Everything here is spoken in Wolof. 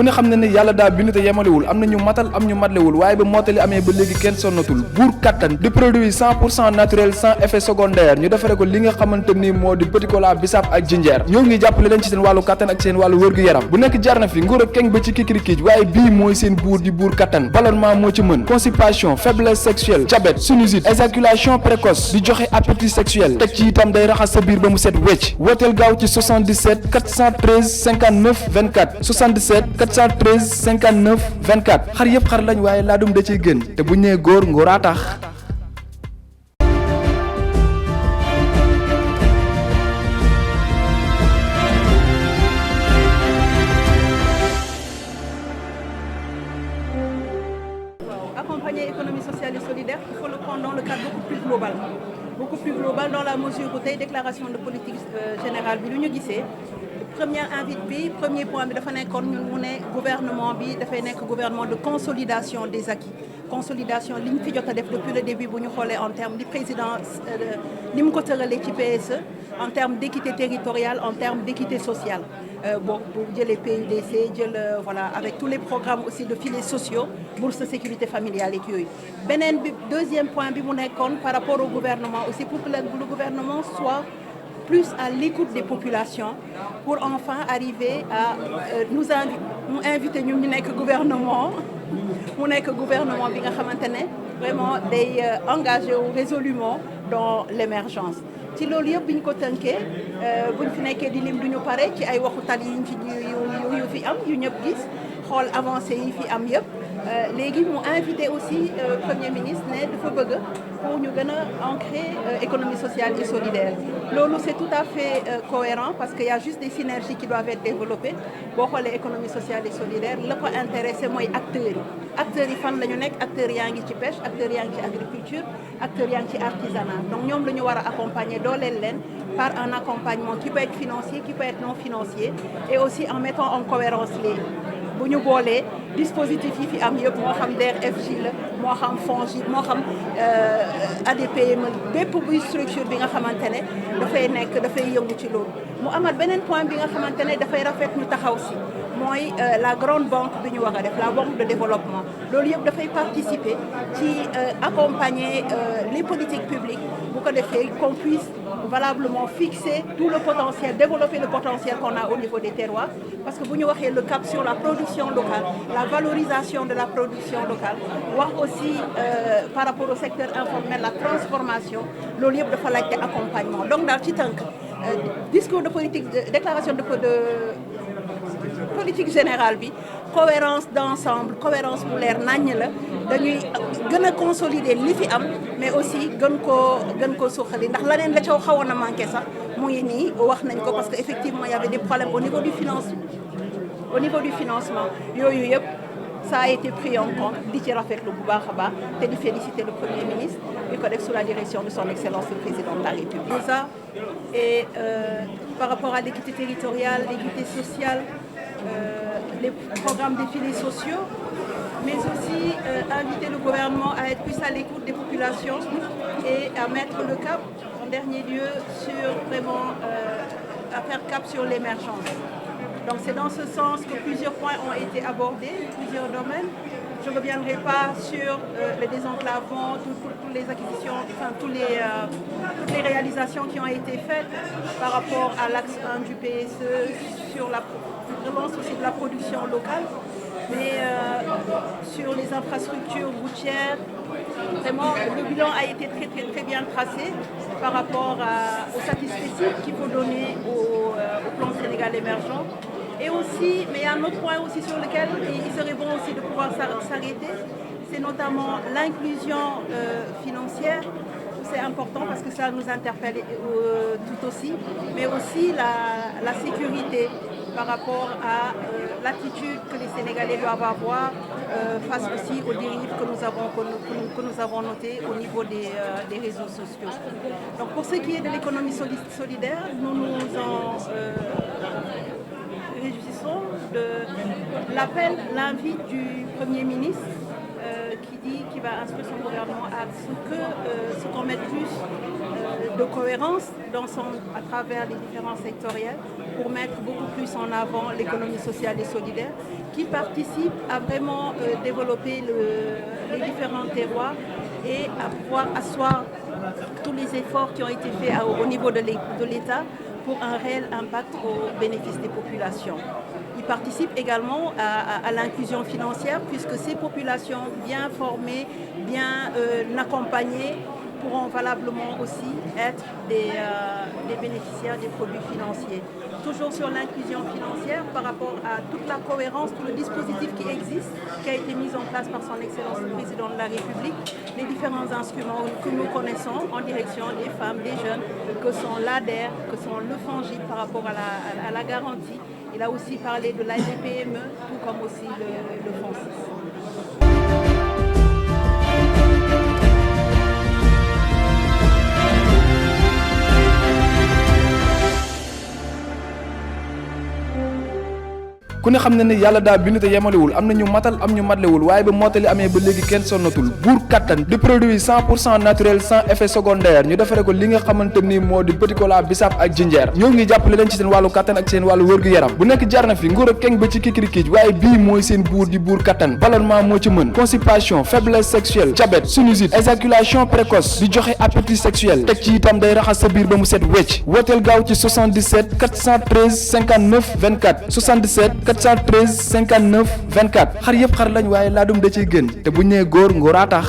ku ne xam ne ne yàlla daa bind te yemalewul am na ñu matal am ñu matlewul waaye ba mottali amee ba léegi kenn sonnatul buur kattan di produit 100% naturel sans effet secondaire ñu defare ko li nga xamante ni moo di petit cola bisaab ak jinjeer ñoo ngi jàppale leen ci seen wàllu kattan ak seen wàllu wërgu yaram bu nekk jarna fi nguur ak keng ba ci kikirikiij waaye bii mooy seen buur di buur kattan ballonnement moo ci mën constipation faiblesse sexuelle diabète sinusite éjaculation précoce di joxe appétit sexuel teg ci itam day raxas sa biir ba mu set wecc wooteel gaaw ci 77 413 59 24 77 413 59 24 xar yëpp xar lañ waaye laadum da ciy gën te bu ñu nee góor ngóoraa tax. Accompagner l'économie sociale et solidaire, il faut le prendre dans le cadre beaucoup plus global dans la mesure où tey déclaration de politique générale bi lu ñu gisee première invite bi premier point bi dafa nekkoon ñun mu ne gouvernement bi dafay nekk gouvernement de consolidation des acquis consolidation li ñu fi jot a def depuis le début bu ñu xoolee en termes di président li mu ko tëralee ci PSE en termes d'équité territoriale en termes d'équité sociale bon bu jëlee PUDC jël voilà avec tous les programmes aussi de filets sociaux bourse de sécurité familiale et yooyu beneen bi deuxième point bi mu nekkoon par rapport au gouvernement aussi pour que le gouvernement soit plus à l'écoute des populations pour enfin arriver à nous inviter ñun ñu nekk gouvernement mu nekk gouvernement bi nga xamante ne vraiment day engagé wu résolument dans l'émergence ci loolu yëpp bi ñu ko tënkee bu ñu fi nekkee di lim du ñu pare ci ay waxu tali yu fi am yu ñëpp gis xool avancé yi fi am yëpp léegi mu invité aussi premier ministre ne dafa bëgg pour ñu gën a ancrer économie sociale et solidaire loolu c'est tout à fait cohérent parce qu'il y a juste des synergies qui doivent être développées boo xoolee économie sociale et solidaire la ko intéressé mooy acteurs yi fan la ñu nekk acteurs yaa ngi ci pêche acteurs yaa ngi ci agriculture acteurs yaa ngi ci artisanat donc ñoom la ñu war a accompagner dooleel leen par un accompagnement qui peut être financier qui peut être non financier et aussi en mettant en cohérence les bu ñu boolee dispositif yi fi am yëpp moo xam DER/FJ la moo xam FONGIP moo xam ADPME bépp buy structure bi nga xamante ne dafay nekk dafay yëngu ci loolu mu amat beneen point bi nga xamante ne dafay rafet ñu taxaw si mooy la grande banque bi ñu war a def la banque de développement loolu yëpp dafay participer ci accompagner les politiques publiques bu ko defee qu'on puisse valablement fixer tout le potentiel, développer le potentiel qu'on a au niveau des terroirs. Parce que vous nous voyez le cap sur la production locale, la valorisation de la production locale, voir aussi par rapport au secteur informel, la transformation, le lieu de falloir accompagnement. Donc dans le petit discours de politique, déclaration de politique générale bi cohérence d'ensemble cohérence bu leer naññ la dañuy gën a consolider li fi am mais aussi gën koo suqali ndax leneen la ca xawoon a manqué sax mu ngi nii wax nañ ko parce que effectivement il y avait des problèmes au niveau du financement yooyu yëpp ça a été pris en compte di ci rafetlu bu baax a baax te di féliciter le premier ministre di ko def sous la direction de son excellence le président de la République. Ça et par rapport à l'équité territoriale, l'équité sociale, les programmes des filets sociaux, mais aussi inviter le gouvernement à être plus à l'écoute des populations et à mettre le cap en dernier lieu sur vraiment à faire cap sur l'émergence. Donc c'est dans ce sens que plusieurs points ont été abordés, plusieurs domaines. Je ne reviendrai pas sur le désenclavement, toutes les acquisitions, enfin toutes les réalisations qui ont été faites par rapport à l'axe 1 du PSE, sur la relance aussi de la production locale, mais sur les infrastructures routières, vraiment le bilan a été très bien tracé par rapport aux satisfecits qu'il faut donner au plan Sénégal émergent. Et aussi, mais il y a un autre point aussi sur lequel il serait bon aussi de pouvoir s'arrêter, c'est notamment l'inclusion financière. C'est important parce que ça nous interpelle tout aussi, mais aussi la sécurité par rapport à l'attitude que les Sénégalais doivent avoir face aussi aux dérives que nous avons notées au niveau des réseaux sociaux. Donc pour ce qui est de l'économie solidaire, nous nous en réjouissons de l'appel, l'invite du Premier ministre qui va instruire son gouvernement à ce qu'on mette plus de cohérence à travers les différents sectoriels pour mettre beaucoup plus en avant l'économie sociale et solidaire qui participe à vraiment développer les différents terroirs et à pouvoir asseoir tous les efforts qui ont été faits au niveau de l'État pour un réel impact au bénéfice des populations. Il participe également à l'inclusion financière puisque ces populations bien formées, bien accompagnées pourront valablement aussi être des bénéficiaires des produits financiers. Toujours sur l'inclusion financière par rapport à toute la cohérence, tout le dispositif qui existe, qui a été mis en place par son Excellence le Président de la République, les différents instruments que nous connaissons en direction des femmes, des jeunes, que sont l'ADER, que sont le FONGIP par rapport à la garantie. Il a aussi parlé de l'ADPME, tout comme aussi le FONSIS. ku ne xam ne ne yàlla daa bind te yemalewul am na ñu matal am ñu matlewul waaye ba mottali amee ba léegi kenn sonnatul buur kattan di produit 100% naturel sans effet secondaire ñu defare ko li nga xamante ni moo di petit cola bisaab ak jinjeer ñoo ngi jàppale leen ci seen wàllu kattan ak seen wàllu wërgu-yaram bu nekk jar na fi nguur ak keng ba ci kikirikiij waaye bii mooy seen buur di buur kattan ballonnement moo ci mën constipation faiblesse sexuelle diabète sinusite éjaculation précoce di joxe appétit sexuel teg ci itam day raxas sa biir ba mu set wecc wooteel gaaw ci 77 413 59 24 77 413 59 24 xar yëpp xar lañ waaye laadum da ciy gën te bu ñu nee góor ngóoraa tax